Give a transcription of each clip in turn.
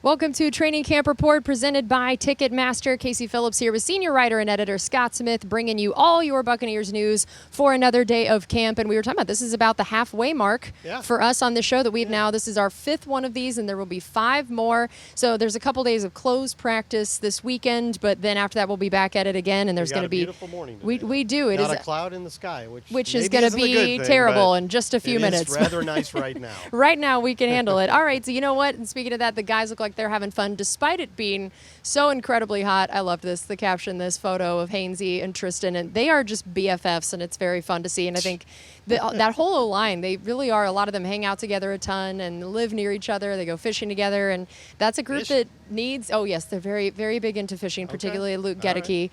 Welcome to Training Camp Report presented by Ticketmaster. Casey Phillips here with senior writer and editor Scott Smith, bringing you all your Buccaneers news for another day of camp. And we were talking about this is about the halfway mark for us on the show that we've now. This is our fifth one of these, and there will be 5 more. So there's a couple days of closed practice this weekend, but then after that we'll be back at it again. And there's going to be beautiful morning. We do. It Not is a cloud in the sky, which is going to be terrible in just a few minutes. It's rather nice right now. Right now we can handle it. All right. So you know what? And speaking of that, the guys look like they're having fun despite it being so incredibly hot. I love this. The caption, this photo of Hainsey and Tristan, and they are just BFFs, and it's very fun to see. And I think that whole O-line, they really are. A lot of them hang out together a ton and live near each other. They go fishing together, and that's a group that needs. Oh yes, they're very, very big into fishing, particularly Luke Gedeke.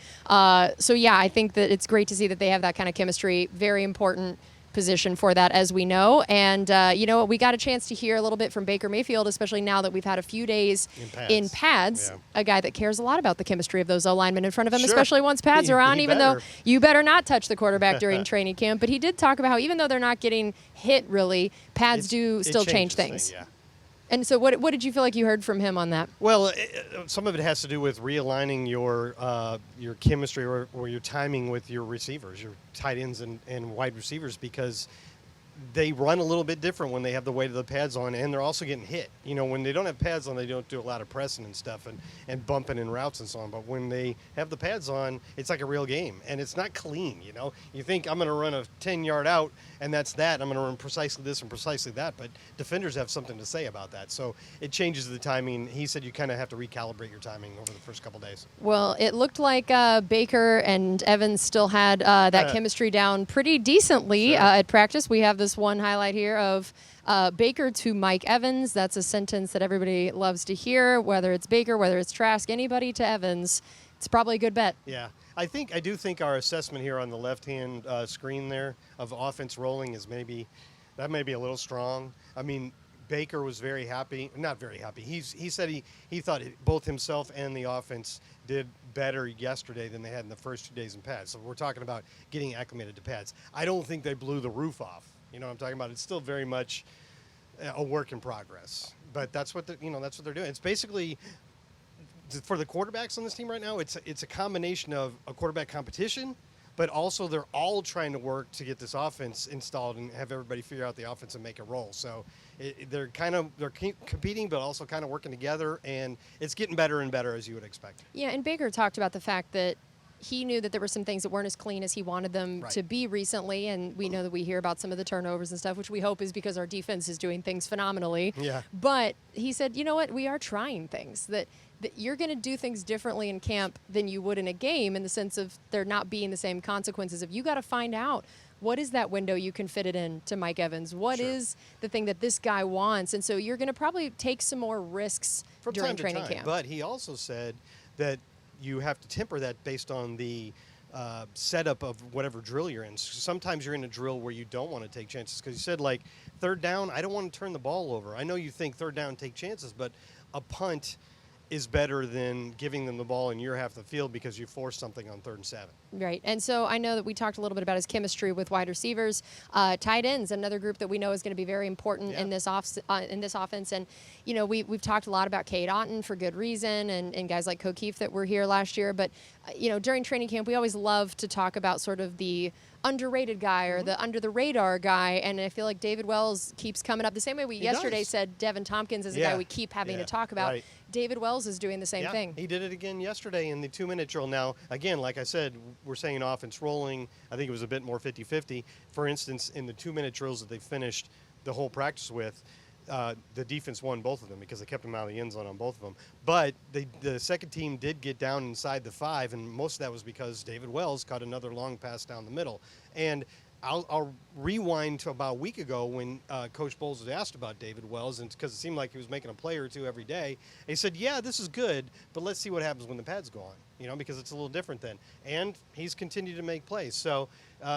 So yeah, I think that it's great to see that they have that kind of chemistry. Very important position for that, as we know. And you know what, we got a chance to hear a little bit from Baker Mayfield, especially now that we've had a few days in pads. A guy that cares a lot about the chemistry of those O-linemen in front of him, especially once pads are on, even though you better not touch the quarterback during training camp. But he did talk about how even though they're not getting hit really, pads do still change things. And so what did you feel like you heard from him on that? Well, some of it has to do with realigning your chemistry or your timing with your receivers, your tight ends and wide receivers, because they run a little bit different when they have the weight of the pads on, and they're also getting hit. You know, when they don't have pads on, they don't do a lot of pressing and stuff and bumping in routes and so on. But when they have the pads on, it's like a real game, and it's not clean, you know. You think I'm going to run a 10-yard out, and that's that. I'm going to run precisely this and precisely that. But defenders have something to say about that. So it changes the timing. He said you kind of have to recalibrate your timing over the first couple days. Well, it looked like Baker and Evans still had that chemistry down pretty decently at practice. We have this one highlight here of Baker to Mike Evans. That's a sentence that everybody loves to hear, whether it's Baker, whether it's Trask, anybody to Evans. It's probably a good bet. Yeah. I do think our assessment here on the left-hand screen there of offense rolling is maybe a little strong. I mean, Baker was very happy. Not very happy. He said he thought both himself and the offense did better yesterday than they had in the first 2 days in pads. So we're talking about getting acclimated to pads. I don't think they blew the roof off. You know what I'm talking about? It's still very much a work in progress. But that's what they're doing. It's basically, for the quarterbacks on this team right now, it's a combination of a quarterback competition, but also they're all trying to work to get this offense installed and have everybody figure out the offense and make it roll. So they're competing, but also kind of working together, and it's getting better and better, as you would expect. Yeah, and Baker talked about the fact that he knew that there were some things that weren't as clean as he wanted them to be recently, and we know that we hear about some of the turnovers and stuff, which we hope is because our defense is doing things phenomenally. Yeah. But he said, you know what, we are trying things, that you're going to do things differently in camp than you would in a game, in the sense of there not being the same consequences. If you got to find out what is that window you can fit it in to Mike Evans, what is the thing that this guy wants, and so you're going to probably take some more risks during training camp. But he also said that you have to temper that based on the setup of whatever drill you're in. Sometimes you're in a drill where you don't want to take chances, because you said, like, third down, I don't want to turn the ball over. I know you think third down, take chances, but a punt is better than giving them the ball in your half of the field because you forced something on 3rd and 7. Right. And so I know that we talked a little bit about his chemistry with wide receivers. Tight ends, another group that we know is going to be very important in this offense. And, you know, we've talked a lot about Cade Otton for good reason, and guys like O'Keefe that were here last year. But, you know, during training camp, we always love to talk about sort of the underrated guy or the under-the-radar guy, and I feel like David Wells keeps coming up. The same way we yesterday said Devin Tompkins is a guy we keep having to talk about. Right. David Wells is doing the same thing. He did it again yesterday in the 2-minute drill. Now, again, like I said, we're saying offense rolling. I think it was a bit more 50-50. For instance, in the 2-minute drills that they finished the whole practice with, the defense won both of them because they kept them out of the end zone on both of them. But the second team did get down inside the 5, and most of that was because David Wells caught another long pass down the middle. And I'll rewind to about a week ago when Coach Bowles was asked about David Wells, and because it seemed like he was making a play or two every day. He said, yeah, this is good, but let's see what happens when the pads go on, you know, because it's a little different then. And he's continued to make plays. So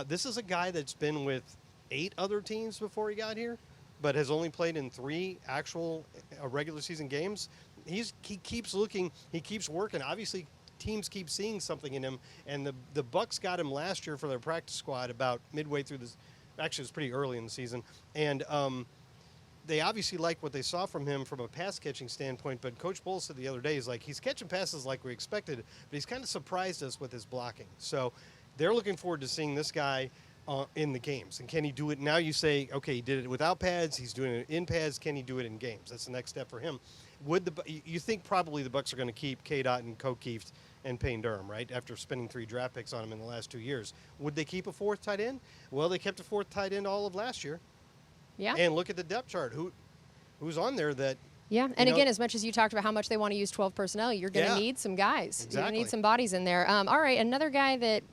this is a guy that's been with 8 other teams before he got here, but has only played in 3 actual regular season games. He keeps looking, he keeps working. Obviously, teams keep seeing something in him, and the Bucs got him last year for their practice squad about midway through this. Actually, it was pretty early in the season, and they obviously like what they saw from him from a pass catching standpoint, but Coach Bowles said the other day, he's catching passes like we expected, but he's kind of surprised us with his blocking. So they're looking forward to seeing this guy in the games. And can he do it? Now you say, okay, he did it without pads, he's doing it in pads, can he do it in games? That's the next step for him. You think probably the Bucs are going to keep K-Dot and Kokeeft and Payne Durham, right, after spending 3 draft picks on him in the last 2 years. Would they keep a 4th tight end? Well, they kept a 4th tight end all of last year. Yeah. And look at the depth chart. Who's on there that... Yeah, and again, as much as you talked about how much they want to use 12 personnel, you're going to need some guys. Exactly. You're going to need some bodies in there. All right, another guy that,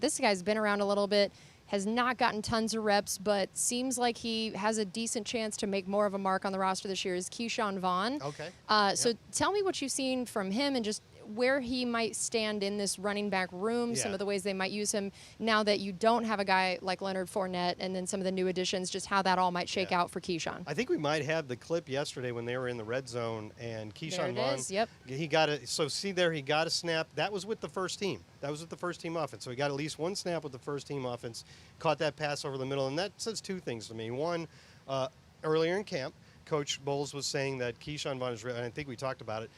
this guy's been around a little bit, has not gotten tons of reps, but seems like he has a decent chance to make more of a mark on the roster this year, is Keyshawn Vaughn. Okay. So tell me what you've seen from him and just where he might stand in this running back room, some of the ways they might use him now that you don't have a guy like Leonard Fournette, and then some of the new additions, just how that all might shake out for Keyshawn. I think we might have the clip yesterday when they were in the red zone, and Keyshawn Vaughn, yep. He got it. So see there, he got a snap. That was with the first team. That was with the first team offense. So he got at least one snap with the first team offense, caught that pass over the middle, and that says 2 things to me. One, earlier in camp, Coach Bowles was saying that Keyshawn Vaughn and I think we talked about it,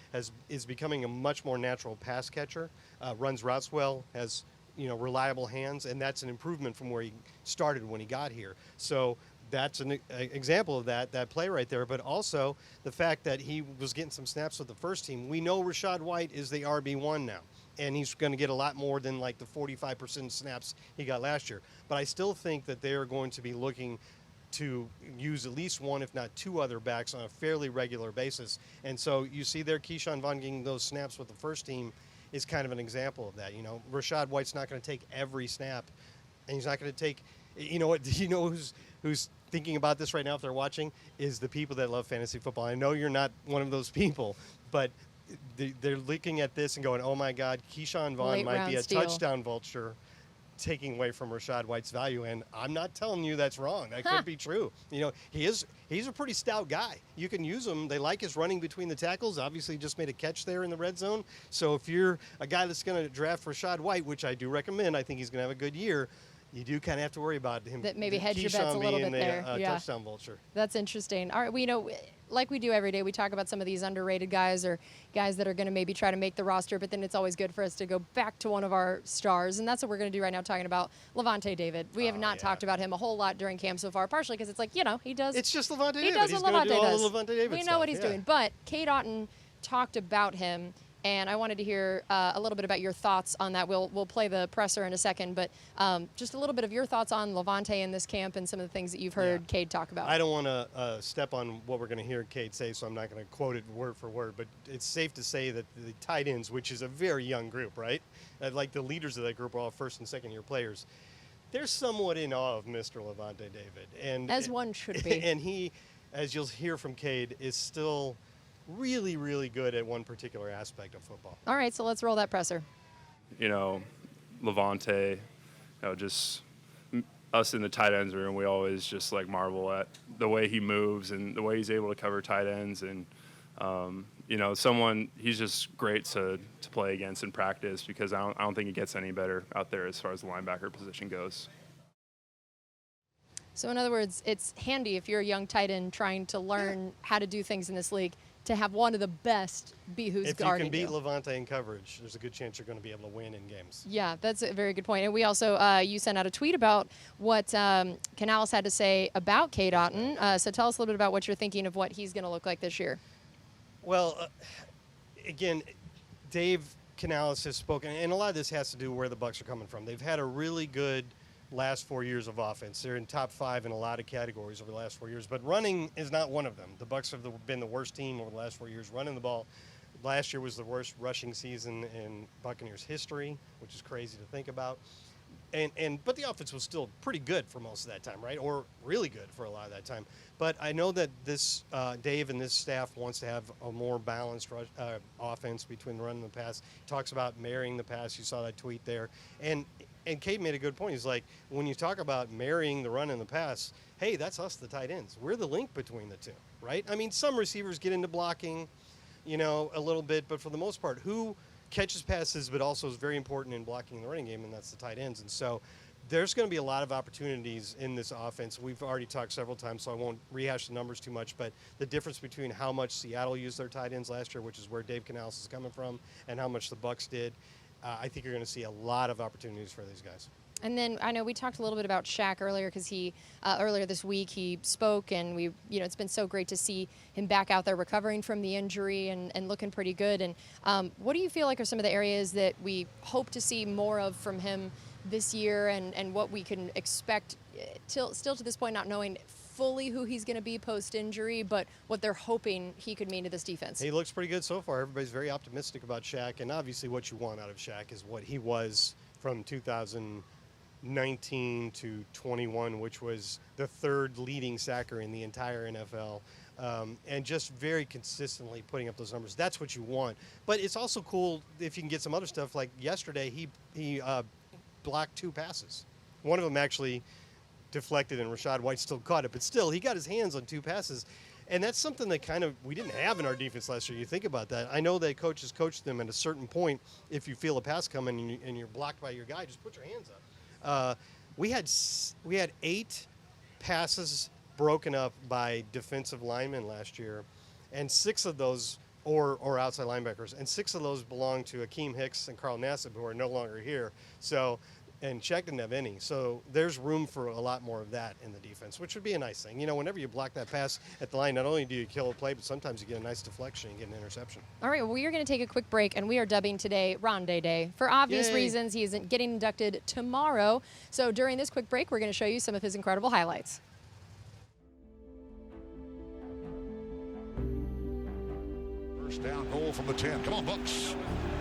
is becoming a much more natural pass catcher, runs routes well, has reliable hands, and that's an improvement from where he started when he got here. So that's an example of that play right there. But also the fact that he was getting some snaps with the first team. We know Rachaad White is the RB1 now, and he's going to get a lot more than like the 45% snaps he got last year. But I still think that they are going to be looking to use at least 1, if not 2 other backs on a fairly regular basis. And so you see there Keyshawn Vaughn getting those snaps with the first team is kind of an example of that. Rachaad White's not going to take every snap, and he's not going to take, who's thinking about this right now if they're watching, is the people that love fantasy football. I know you're not one of those people, but they're looking at this and going, oh my God, Keyshawn Vaughn might be a touchdown vulture, taking away from Rachaad White's value, and I'm not telling you that's wrong. That could be true. He's a pretty stout guy. You can use him. They like his running between the tackles. Obviously, he just made a catch there in the red zone. So if you're a guy that's going to draft Rachaad White, which I do recommend, I think he's going to have a good year, you do kind of have to worry about him. That maybe hedge your bets a little bit there. Touchdown vulture. That's interesting. All right, like we do every day, we talk about some of these underrated guys or guys that are going to maybe try to make the roster, but then it's always good for us to go back to one of our stars, and that's what we're going to do right now, talking about Lavonte David. We have not talked about him a whole lot during camp so far, partially because it's like, he does. It's just Lavonte David. He does what Lavonte does. Lavonte David we know what he's doing. But Kate Otten talked about him, and I wanted to hear a little bit about your thoughts on that. We'll play the presser in a second, but just a little bit of your thoughts on Lavonte in this camp and some of the things that you've heard Cade talk about. I don't want to step on what we're going to hear Cade say, so I'm not going to quote it word for word, but it's safe to say that the tight ends, which is a very young group, right? Like the leaders of that group are all first and second year players. They're somewhat in awe of Mr. Lavonte David. And as one should be. And he, as you'll hear from Cade, is still really, really good at one particular aspect of football. All right, so let's roll that presser. Lavonte, just us in the tight ends room, we always just marvel at the way he moves and the way he's able to cover tight ends. And, he's just great to play against in practice because I don't think it gets any better out there as far as the linebacker position goes. So in other words, it's handy if you're a young tight end trying to learn how to do things in this league to have one of the best be who's guarding you. If you can beat Lavonte in coverage, there's a good chance you're going to be able to win in games. Yeah, that's a very good point. And we also, you sent out a tweet about what Canales had to say about Cade Otten. So tell us a little bit about what you're thinking of what he's going to look like this year. Well, again, Dave Canales has spoken, and a lot of this has to do with where the Bucs are coming from. They've had a really good last 4 years of offense. They're in top 5 in a lot of categories over the last 4 years, but running is not one of them. The Bucs have been the worst team over the last 4 years running the ball. Last year was the worst rushing season in Buccaneers history, which is crazy to think about. But the offense was still pretty good for most of that time, right? Or really good for a lot of that time. But I know that this Dave and this staff wants to have a more balanced offense between the run and the pass. He talks about marrying the pass. You saw that tweet there. And Cade made a good point. He's like, when you talk about marrying the run and the pass, hey, that's us, the tight ends. We're the link between the two, right? I mean, some receivers get into blocking, a little bit, but for the most part, who catches passes but also is very important in blocking the running game, and that's the tight ends. And so there's going to be a lot of opportunities in this offense. We've already talked several times, so I won't rehash the numbers too much, but the difference between how much Seattle used their tight ends last year, which is where Dave Canales is coming from, and how much the Bucs did, I think you're going to see a lot of opportunities for these guys. And then I know we talked a little bit about Shaq earlier because he earlier this week he spoke, and it's been so great to see him back out there recovering from the injury and looking pretty good. And what do you feel like are some of the areas that we hope to see more of from him this year, and what we can expect still to this point, not knowing fully who he's going to be post-injury, but what they're hoping he could mean to this defense? He looks pretty good so far. Everybody's very optimistic about Shaq, and obviously what you want out of Shaq is what he was from 2019 to 21, which was the third leading sacker in the entire NFL, and just very consistently putting up those numbers. That's what you want. But it's also cool if you can get some other stuff. Like yesterday, he blocked 2 passes. One of them actually deflected, and Rachaad White still caught it. But still, he got his hands on 2 passes. And that's something that kind of we didn't have in our defense last year. You think about that. I know that coaches coached them at a certain point. If you feel a pass coming and you're blocked by your guy, just put your hands up. We had 8 passes broken up by defensive linemen last year, and 6 of those, or outside linebackers, and 6 of those belong to Akeem Hicks and Carl Nassib, who are no longer here. So, and Shaq didn't have any. So there's room for a lot more of that in the defense, which would be a nice thing. Whenever you block that pass at the line, not only do you kill a play, but sometimes you get a nice deflection and get an interception. All right, well, we are going to take a quick break, and we are dubbing today Ronde Day. For obvious reasons, he isn't getting inducted tomorrow. So during this quick break, we're going to show you some of his incredible highlights. First down goal from the 10. Come on, Bucs.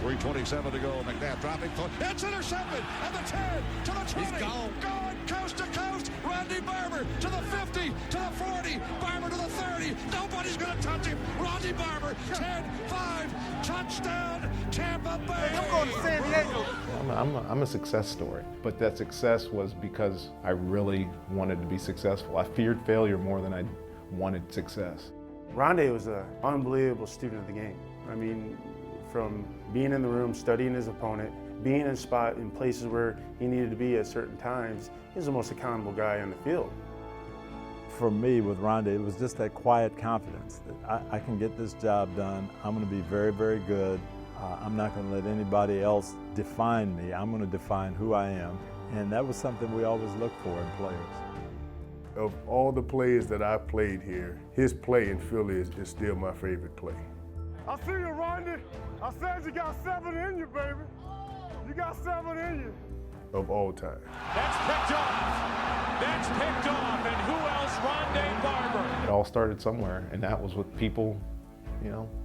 3:27 to go. McNabb dropping foot. It's intercepted at the 10 to the 20. He's gone coast to coast. Ronde Barber to the 50 to the 40. Barber to the 30. Nobody's going to touch him. Ronde Barber 10-5. Touchdown Tampa Bay. Hey, I'm going to San Diego. I'm a success story, but that success was because I really wanted to be successful. I feared failure more than I wanted success. Rondé was an unbelievable student of the game. I mean, from being in the room, studying his opponent, being in spot in places where he needed to be at certain times, he was the most accountable guy on the field. For me, with Rondé, it was just that quiet confidence that I can get this job done. I'm going to be very, very good. I'm not going to let anybody else define me. I'm going to define who I am. And that was something we always look for in players. Of all the players that I played here, his play in Philly is still my favorite play. I see you, Rondé. I said you got 7 in you, baby. You got 7 in you. Of all time. That's picked off. That's picked off. And who else? Ronde Barber. It all started somewhere, and that was with people,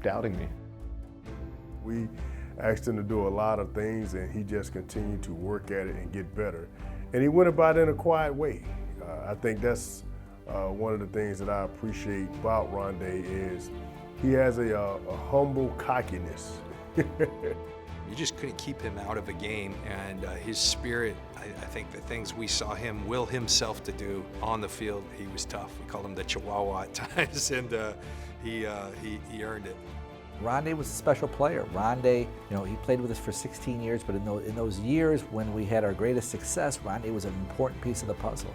doubting me. We asked him to do a lot of things, and he just continued to work at it and get better. And he went about it in a quiet way. I think that's one of the things that I appreciate about Rondé is he has a humble cockiness. You just couldn't keep him out of a game, and his spirit, I think the things we saw him will himself to do on the field, he was tough. We called him the Chihuahua at times, and he earned it. Rondé was a special player. Rondé, he played with us for 16 years, but in those years when we had our greatest success, Rondé was an important piece of the puzzle.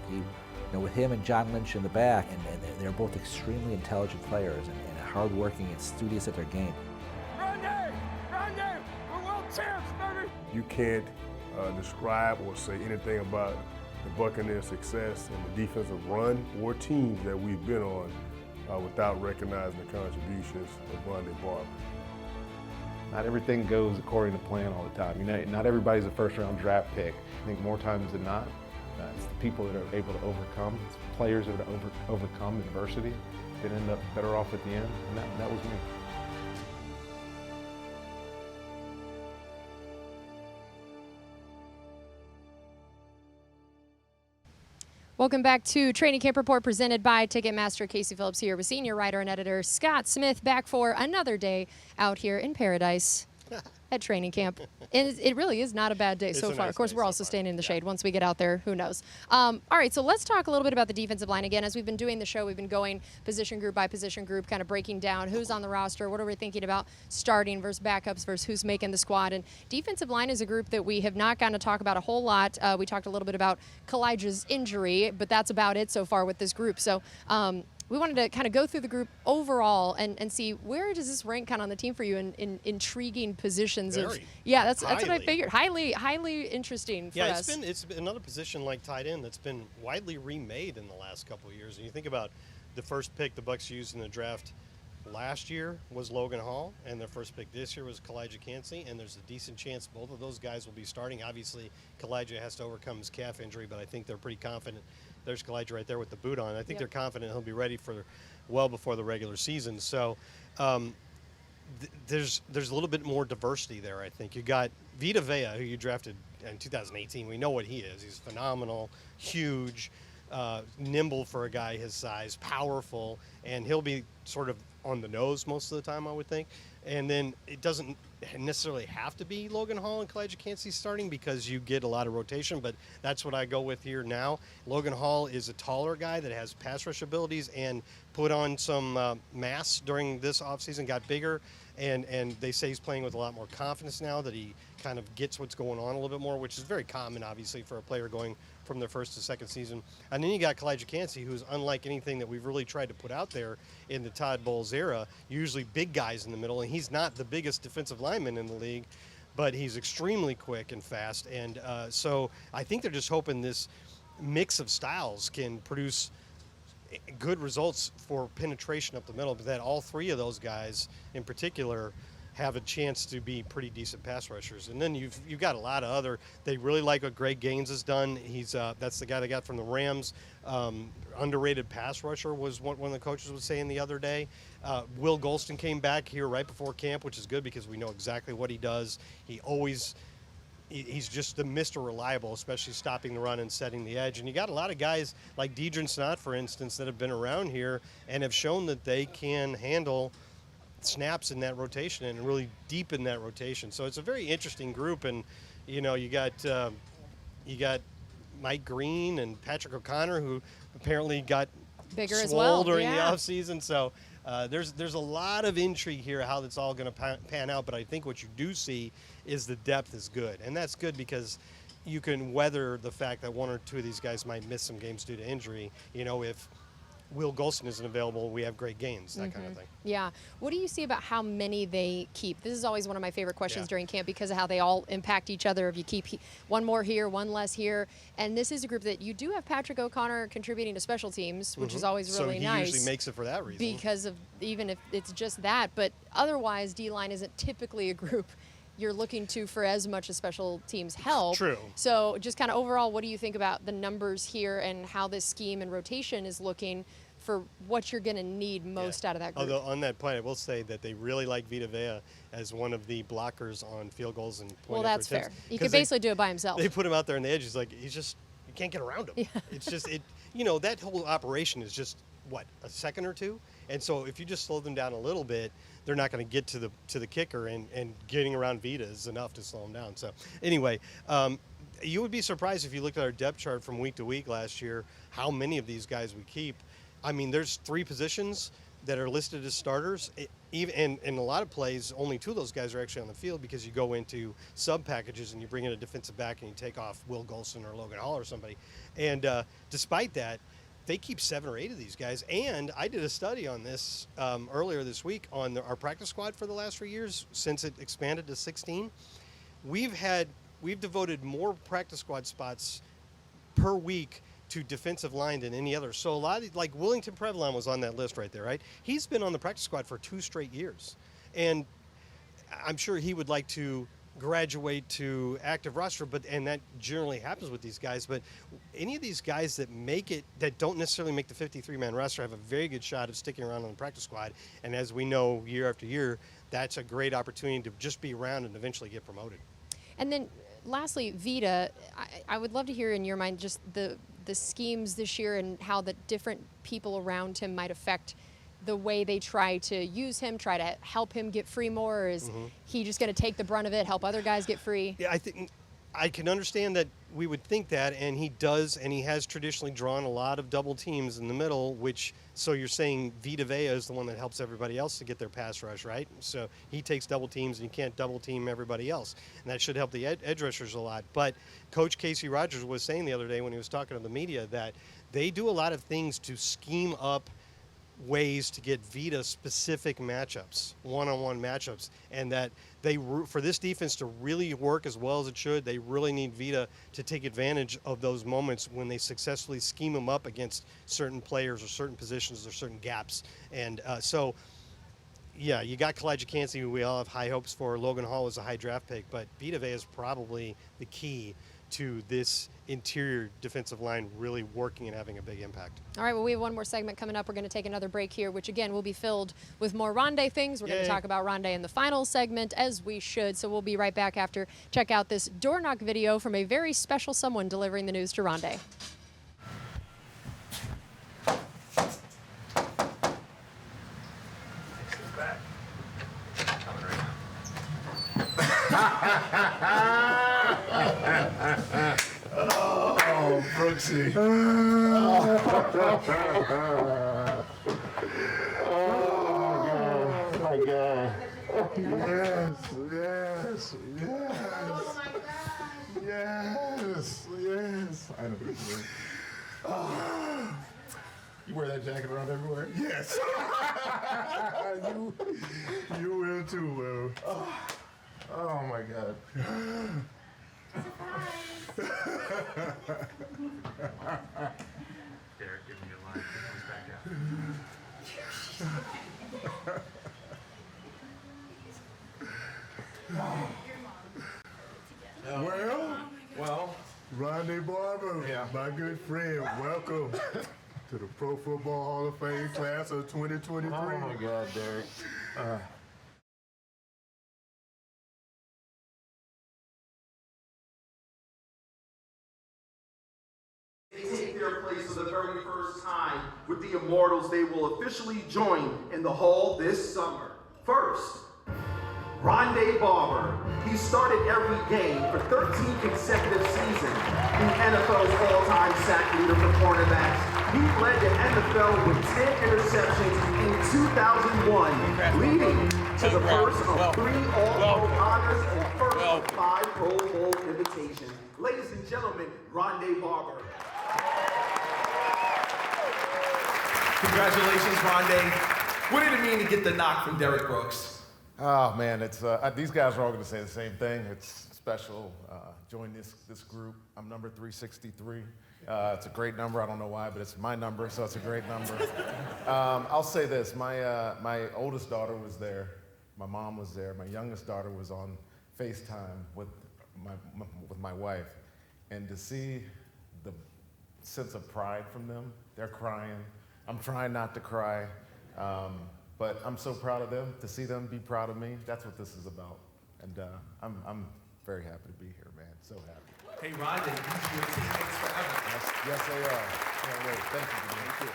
With him and John Lynch in the back, and they're both extremely intelligent players and hardworking and studious at their game. Rondé, we're world champs, baby. You can't describe or say anything about the Buccaneers' success and the defensive run or teams that we've been on without recognizing the contributions of Ronde Barber. Not everything goes according to plan all the time. Not everybody's a first-round draft pick. I think more times than not, it's the people that are able to overcome, it's players that overcome adversity that end up better off at the end, and that was me. Welcome back to Training Camp Report presented by Ticketmaster. Casey Phillips here with senior writer and editor Scott Smith, back for another day out here in paradise. at training camp. And it really is not a bad day so far. Of course, we're also staying in the shade. Once we get out there, who knows? All right, so let's talk a little bit about the defensive line. Again, as we've been doing the show, we've been going position group by position group, kind of breaking down who's on the roster, what are we thinking about starting versus backups versus who's making the squad. And defensive line is a group that we have not gotten to talk about a whole lot. We talked a little bit about Kalijah's injury, but that's about it so far with this group. So we wanted to kind of go through the group overall and see where does this rank kind of on the team for you in intriguing positions. That's what I figured. Highly interesting for us. Yeah, it's been another position like tight end that's been widely remade in the last couple of years. And you think about the first pick the Bucs used in the draft last year was Logan Hall, and their first pick this year was Calijah Kancey, and there's a decent chance both of those guys will be starting. Obviously, Calijah has to overcome his calf injury, but I think they're pretty confident. There's Calijah right there with the boot on. I think they're confident he'll be ready for well before the regular season. So there's a little bit more diversity there, I think. You got Vita Vea, who you drafted in 2018. We know what he is. He's phenomenal, huge, nimble for a guy his size, powerful, and he'll be sort of on the nose most of the time, I would think. And then it doesn't necessarily have to be Logan Hall and Calijah Kancey starting because you get a lot of rotation, but that's what I go with here now. Logan Hall is a taller guy that has pass rush abilities and put on some mass during this offseason, got bigger, and they say he's playing with a lot more confidence now that he kind of gets what's going on a little bit more, which is very common, obviously, for a player going from their first to second season. And then you got Calijah Kancey, who's unlike anything that we've really tried to put out there in the Todd Bowles era, usually big guys in the middle, and he's not the biggest defensive lineman in the league, but he's extremely quick and fast. And so I think they're just hoping this mix of styles can produce good results for penetration up the middle, but that all three of those guys in particular have a chance to be pretty decent pass rushers. And then you've got a lot of other, they really like what Greg Gaines has done. He's that's the guy they got from the Rams. Underrated pass rusher was what one of the coaches was saying the other day. Will Golston came back here right before camp, which is good because we know exactly what he does. He's just the Mr. Reliable, especially stopping the run and setting the edge. And you got a lot of guys like Deidre Snott, for instance, that have been around here and have shown that they can handle snaps in that rotation and really deepen that rotation. So it's a very interesting group. And, you know, you got Mike Green and Patrick O'Connor, who apparently got bigger as well during the offseason. So there's a lot of intrigue here how that's all going to pan out. But I think what you do see is the depth is good. And that's good because you can weather the fact that one or two of these guys might miss some games due to injury. You know, if Will Golston isn't available, we have Greg Gaines, that kind of thing. Yeah. What do you see about how many they keep? This is always one of my favorite questions during camp because of how they all impact each other. If you keep one more here, one less here. And this is a group that you do have Patrick O'Connor contributing to special teams, which is always really nice. So he usually makes it for that reason. Because of even if it's just that. But otherwise, D-line isn't typically a group you're looking to for as much as special teams help. True. So just kind of overall, what do you think about the numbers here and how this scheme and rotation is looking for what you're going to need most out of that group? Although on that point, I will say that they really like Vita Vea as one of the blockers on field goals and point that's fair. He could basically do it by himself. They put him out there on the edge. He's like, you can't get around him. Yeah. It's just, that whole operation is just, a second or two? And so if you just slow them down a little bit, they're not going to get to the kicker, and getting around Vita is enough to slow them down. So anyway, you would be surprised if you looked at our depth chart from week to week last year, how many of these guys we keep. I mean, there's 3 positions that are listed as starters. And in a lot of plays, only 2 of those guys are actually on the field because you go into sub packages and you bring in a defensive back and you take off Will Golston or Logan Hall or somebody. And despite that, they keep 7 or 8 of these guys. And I did a study on this earlier this week on our practice squad for the last 3 years since it expanded to 16. We've devoted more practice squad spots per week to defensive line than any other. So a lot of, like Willington Prevalon was on that list right there, right? He's been on the practice squad for 2 straight years. And I'm sure he would like to graduate to active roster, and that generally happens with these guys. But any of these guys that don't necessarily make the 53-man roster have a very good shot of sticking around on the practice squad. And as we know, year after year, that's a great opportunity to just be around and eventually get promoted. And then lastly, Vita, I would love to hear in your mind just the schemes this year and how the different people around him might affect the way they try to use him, try to help him get free more, or is he just going to take the brunt of it, help other guys get free? Yeah, I think I can understand that we would think that, and he does, and he has traditionally drawn a lot of double teams in the middle, which, so you're saying Vita Vea is the one that helps everybody else to get their pass rush, right? So he takes double teams, and you can't double team everybody else, and that should help the edge rushers a lot. But Coach Casey Rogers was saying the other day when he was talking to the media that they do a lot of things to scheme up ways to get Vita specific matchups, one-on-one matchups, and that for this defense to really work as well as it should, they really need Vita to take advantage of those moments when they successfully scheme him up against certain players or certain positions or certain gaps. And yeah, you got Kalijah Cansey, who we all have high hopes for. Logan Hall is a high draft pick, but Vita Vea is probably the key to this interior defensive line really working and having a big impact. All right, well, we have one more segment coming up. We're going to take another break here, which again will be filled with more Rondé things. We're going to talk about Rondé in the final segment, as we should. So we'll be right back after. Check out this door knock video from a very special someone delivering the news to Rondé. Oh, Brooksy. Oh, my God. Yes, yes, yes. Oh, my God. Yes, yes. I know what you're doing. Oh. You wear that jacket around everywhere? Yes. you will too, Will. Oh, my God. Derek, give me a line. Comes back out. Well, Ronde Barber, my good friend, welcome to the Pro Football Hall of Fame class of 2023. Oh my God, Derek. They take their place for the very first time with the Immortals they will officially join in the Hall this summer. First, Rondé Barber. He started every game for 13 consecutive seasons. The NFL's all-time sack leader for cornerbacks. He led the NFL with 10 interceptions in 2001, leading to the first of 3 All-Pro honors and first of 5 Pro Bowl invitations. Ladies and gentlemen, Rondé Barber. Congratulations, Rondé. What did it mean to get the knock from Derrick Brooks? Oh man, it's these guys are all going to say the same thing. It's special. Join this group. I'm number 363. It's a great number. I don't know why, but it's my number, so it's a great number. I'll say this: my oldest daughter was there. My mom was there. My youngest daughter was on FaceTime with my wife, and to see the sense of pride from them. They're crying. I'm trying not to cry. But I'm so proud of them. To see them be proud of me, that's what this is about. And I'm very happy to be here, man. So happy. Hey, Rondé, these are your teammates forever. Yes, they are. Can't wait. Thank you.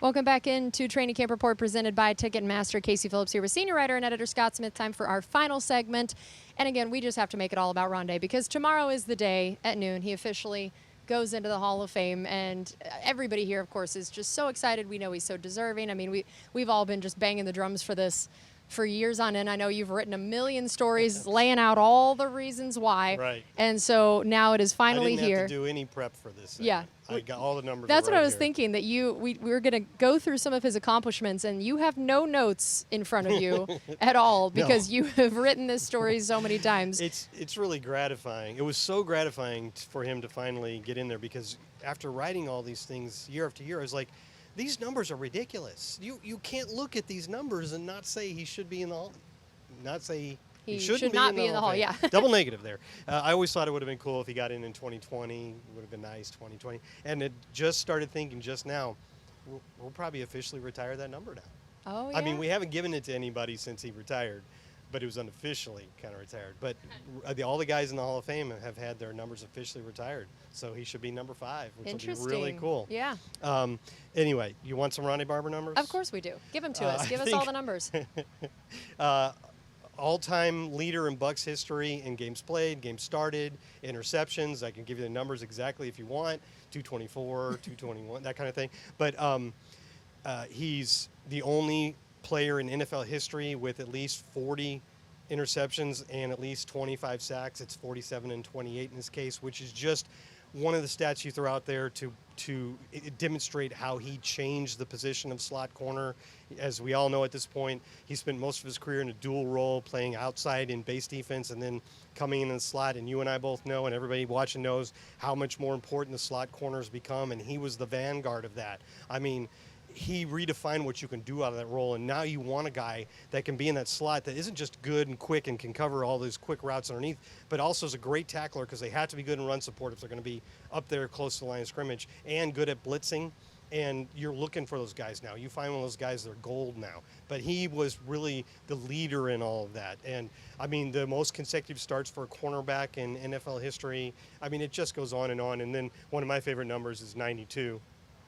Welcome back into Training Camp Report presented by Ticketmaster. Casey Phillips here with senior writer and editor Scott Smith. Time for our final segment. And again, we just have to make it all about Rondé because tomorrow is the day at noon. He officially goes into the Hall of Fame, and everybody here, of course, is just so excited. We know he's so deserving. I mean, we've all been just banging the drums for this for years on end. I know you've written a million stories laying out all the reasons why. Right. And so now it is finally here. I didn't have to do any prep for this segment. Yeah. I got all the numbers. That's right what I was here. thinking, that we were going to go through some of his accomplishments, and you have no notes in front of you at all because you have written this story so many times. It's really gratifying. It was so gratifying for him to finally get in there because after writing all these things year after year, I was like, these numbers are ridiculous. You can't look at these numbers and not say he should be in the Hall. Not say he should not be in the Hall. Yeah. Double negative there. I always thought it would have been cool if he got in 2020. It would have been nice, 2020. And it just started thinking just now, we'll probably officially retire that number now. Oh, yeah. I mean, we haven't given it to anybody since he retired. but it was unofficially kind of retired. But all the guys in the Hall of Fame have had their numbers officially retired, so he should be number 5, which would be really cool. Yeah. Anyway, you want some Ronde Barber numbers? Of course we do. Give them to us. Give us all the numbers. All-time leader in Bucs history in games played, games started, interceptions. I can give you the numbers exactly if you want, 224, 221, that kind of thing. But he's the only player in NFL history with at least 40 interceptions and at least 25 sacks. It's 47 and 28 in this case, which is just one of the stats you throw out there to demonstrate how he changed the position of slot corner. As we all know at this point, he spent most of his career in a dual role, playing outside in base defense and then coming in the slot. And you and I both know, and everybody watching knows, how much more important the slot corners become. And he was the vanguard of that. I mean, he redefined what you can do out of that role, and now you want a guy that can be in that slot that isn't just good and quick and can cover all those quick routes underneath, but also is a great tackler, because they have to be good in run support if they're going to be up there close to the line of scrimmage, and good at blitzing. And you're looking for those guys now. You find one of those guys, they're gold now. But he was really the leader in all of that. And, I mean, the most consecutive starts for a cornerback in NFL history. I mean, it just goes on. And then one of my favorite numbers is 92,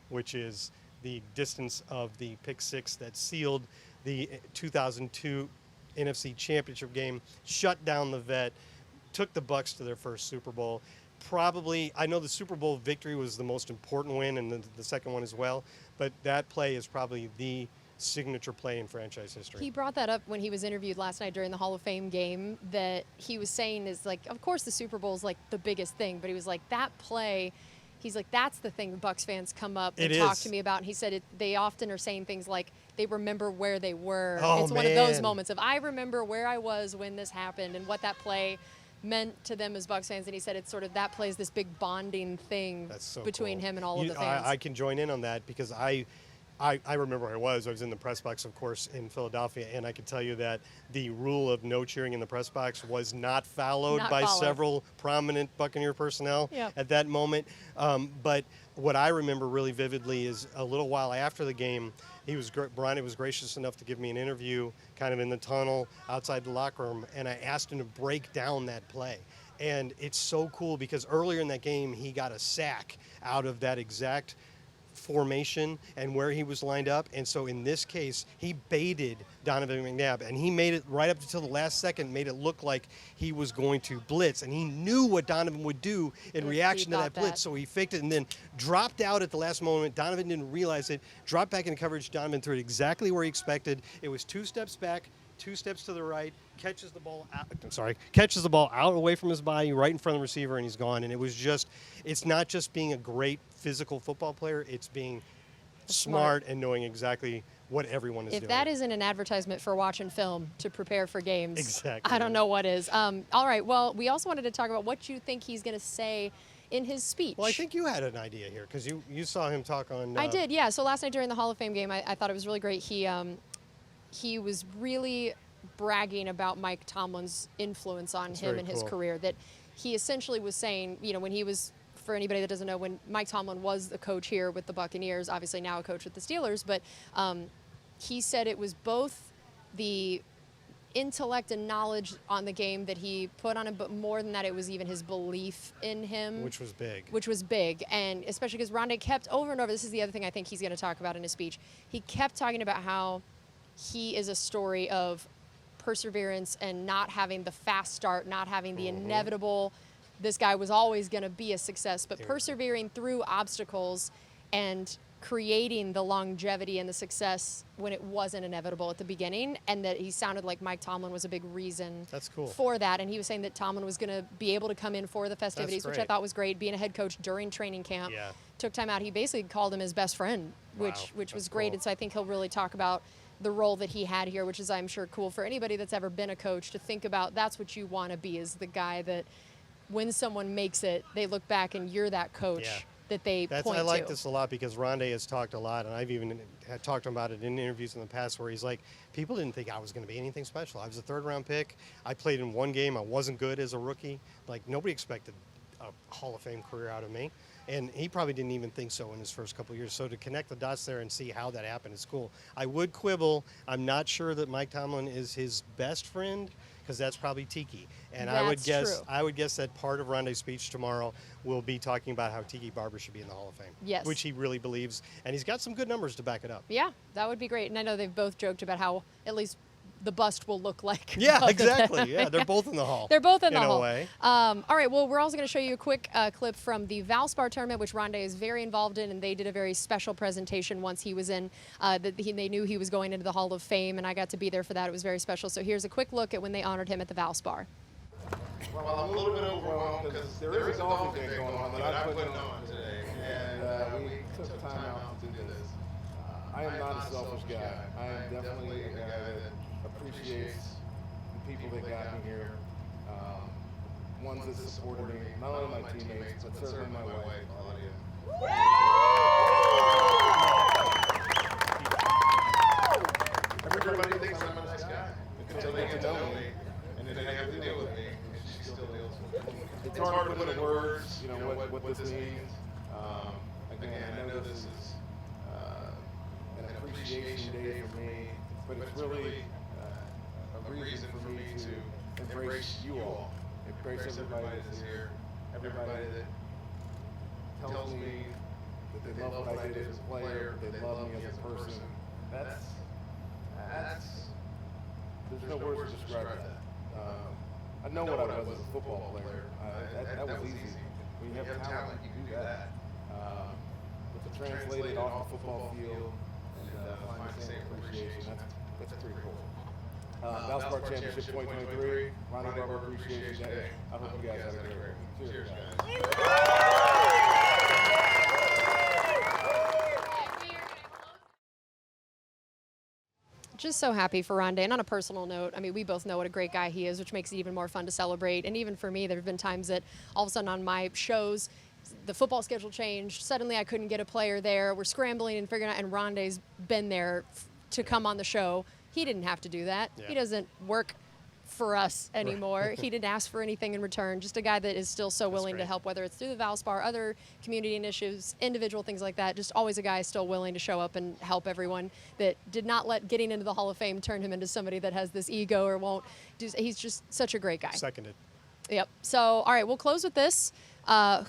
which is the distance of the pick 6 that sealed the 2002 NFC Championship game, shut down the vet, took the Bucs to their first Super Bowl. Probably, I know the Super Bowl victory was the most important win, and the second one as well, but that play is probably the signature play in franchise history. He brought that up when he was interviewed last night during the Hall of Fame game, that he was saying is like, of course the Super Bowl is like the biggest thing, but he was like, that play, he's like, that's the thing the Bucs fans come up and talk to me about. And he said they often are saying things like they remember where they were. It's one of those moments of, I remember where I was when this happened and what that play meant to them as Bucs fans. And he said it's sort of, that plays this big bonding thing between him and all of the fans. I can join in on that, because I remember where I was. I was in the press box, of course, in Philadelphia, and I can tell you that the rule of no cheering in the press box was not followed by several prominent Buccaneer personnel at that moment. But what I remember really vividly is a little while after the game, Brian was gracious enough to give me an interview kind of in the tunnel outside the locker room, and I asked him to break down that play. And it's so cool, because earlier in that game, he got a sack out of that exact formation and where he was lined up. And so in this case, he baited Donovan McNabb, and he made it right up until the last second, made it look like he was going to blitz, and he knew what Donovan would do in reaction to that blitz. So he faked it and then dropped out at the last moment. Donovan didn't realize it, dropped back into coverage. Donovan threw it exactly where he expected. It was 2 steps back, 2 steps to the right, catches the ball out away from his body, right in front of the receiver, and he's gone. And it was just, it's not just being a great physical football player, it's being smart and knowing exactly what everyone is doing. If that isn't an advertisement for watching film to prepare for games, exactly, I don't know what is. All right, well, we also wanted to talk about what you think he's going to say in his speech. Well, I think you had an idea here, because you saw him talk on... I did, yeah. So last night during the Hall of Fame game, I thought it was really great. He was really bragging about Mike Tomlin's influence on him in his career, that he essentially was saying, you know, when he was, for anybody that doesn't know, when Mike Tomlin was the coach here with the Buccaneers, obviously now a coach with the Steelers, but he said it was both the intellect and knowledge on the game that he put on him, but more than that, it was even his belief in him. Which was big. And especially because Rondé kept over and over, this is the other thing I think he's going to talk about in his speech, he kept talking about how he is a story of perseverance and not having the fast start, not having the inevitable, this guy was always going to be a success, but persevering through obstacles and creating the longevity and the success when it wasn't inevitable at the beginning. And that he sounded like Mike Tomlin was a big reason for that. And he was saying that Tomlin was going to be able to come in for the festivities, which I thought was great. Being a head coach during training camp, took time out. He basically called him his best friend, which was great. And so I think he'll really talk about the role that he had here, which is, I'm sure, cool for anybody that's ever been a coach to think about. That's what you want to be, is the guy that when someone makes it, they look back and you're that coach that they point to. I like this a lot, because Rondé has talked a lot, and I've even had talked about it in interviews in the past, where he's like, people didn't think I was going to be anything special. I was a 3rd-round pick. I played in one game. I wasn't good as a rookie. Like, nobody expected a Hall of Fame career out of me. And he probably didn't even think so in his first couple of years. So to connect the dots there and see how that happened is cool. I would quibble. I'm not sure that Mike Tomlin is his best friend, because that's probably Tiki. And I would guess that part of Ronde's speech tomorrow will be talking about how Tiki Barber should be in the Hall of Fame. Yes. Which he really believes. And he's got some good numbers to back it up. Yeah, that would be great. And I know they've both joked about how at least the bust will look like. Yeah, exactly. Yeah, they're both in the Hall. They're both in the Hall. In a way. All right, well, we're also going to show you a quick clip from the Valspar tournament, which Ronde is very involved in, and they did a very special presentation once he was in. They knew he was going into the Hall of Fame, and I got to be there for that. It was very special. So here's a quick look at when they honored him at the Valspar. Well, I'm a little bit overwhelmed because there is a golfing day going on that I put on today, and we took time out to do this. I am not a selfish guy. I am definitely a guy that appreciates the people that got me here, ones that supported me, not only my teammates, but certainly my wife, Claudia. Everybody thinks I'm a nice guy until they get to know me, and then they have to deal with me, and she still deals with me. It's hard to put into words, what this means. Again, I know this is an appreciation day for me, but it's really a reason for me to embrace you all, embrace everybody that's here, everybody that tells me that they love what I did as a player, they love me as a person. That's there's no words to describe that. I know what I was as a football player. That was easy. When you have talent, you can do that. But to translate it off the football field and find the same appreciation, that's pretty cool. Valspar Championship 2023, Ronde Barber Appreciation Day. I hope you guys have a great week. Cheers, guys. Just so happy for Ronde. And on a personal note, I mean, we both know what a great guy he is, which makes it even more fun to celebrate. And even for me, there have been times that all of a sudden on my shows, the football schedule changed. Suddenly I couldn't get a player there. We're scrambling and figuring out, and Ronde's been there to come on the show. He didn't have to do that. Yeah. He doesn't work for us anymore. Right. He didn't ask for anything in return. Just a guy that is still so willing to help, whether it's through the Valspar, other community initiatives, individual things like that. Just always a guy still willing to show up and help everyone, that did not let getting into the Hall of Fame turn him into somebody that has this ego or won't do. He's just such a great guy. Seconded. Yep. So, all right, we'll close with this.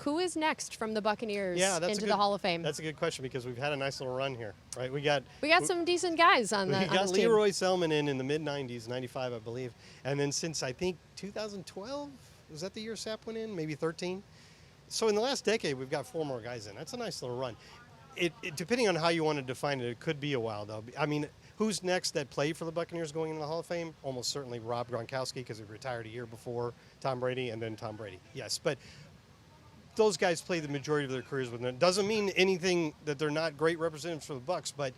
Who is next from the Buccaneers into the Hall of Fame? That's a good question, because we've had a nice little run here, right? We got some decent guys on we got Leroy Selman in the mid-90s, 95, I believe. And then since, I think, 2012, was that the year Sapp went in? Maybe 13? So in the last decade, we've got 4 more guys in. That's a nice little run. It depending on how you want to define it, it could be a while, though. I mean, who's next that played for the Buccaneers going into the Hall of Fame? Almost certainly Rob Gronkowski, because he retired a year before Tom Brady, and then Tom Brady. Yes, but those guys play the majority of their careers with them. Doesn't mean anything that they're not great representatives for the Bucs, but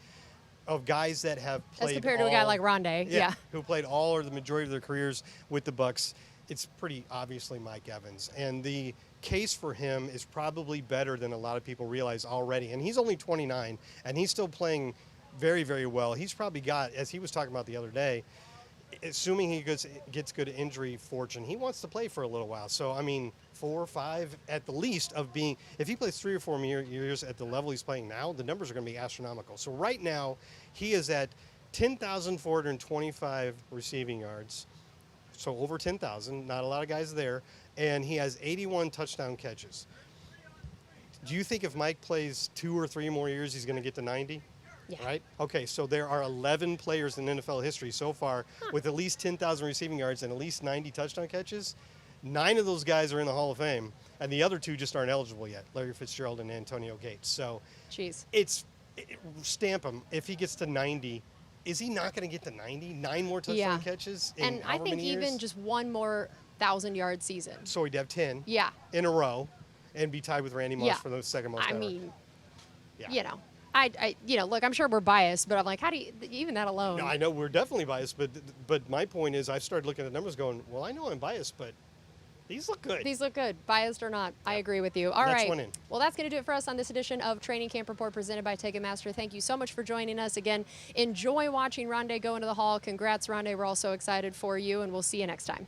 of guys that have played as compared to a guy like Rondé, who played all or the majority of their careers with the Bucs, it's pretty obviously Mike Evans. And the case for him is probably better than a lot of people realize already. And he's only 29, and he's still playing very, very well. He's probably got, as he was talking about the other day, assuming he gets good injury fortune, he wants to play for a little while. So, I mean, 4 or 5 at the least of being, if he plays 3 or 4 years at the level he's playing now, the numbers are going to be astronomical. So right now, he is at 10,425 receiving yards. So over 10,000, not a lot of guys there. And he has 81 touchdown catches. Do you think if Mike plays 2 or 3 more years, he's going to get to 90? Yeah. Right? Okay, so there are 11 players in NFL history so far with at least 10,000 receiving yards and at least 90 touchdown catches. 9 of those guys are in the Hall of Fame, and the other 2 just aren't eligible yet, Larry Fitzgerald and Antonio Gates. So stamp him. If he gets to 90, is he not going to get to 90? 9 more touchdown catches in and I think even just 1 more 1,000-yard season. So he'd have 10 in a row and be tied with Randy Moss for the second most ever. I mean, look, I'm sure we're biased, but I'm like, how do you, even that alone? No, I know we're definitely biased, but my point is I've started looking at numbers going, well, I know I'm biased, but these look good. These look good, biased or not. I agree with you. All right. Well, that's going to do it for us on this edition of Training Camp Report presented by Ticketmaster. Thank you so much for joining us. Again, enjoy watching Ronde go into the Hall. Congrats, Ronde. We're all so excited for you, and we'll see you next time.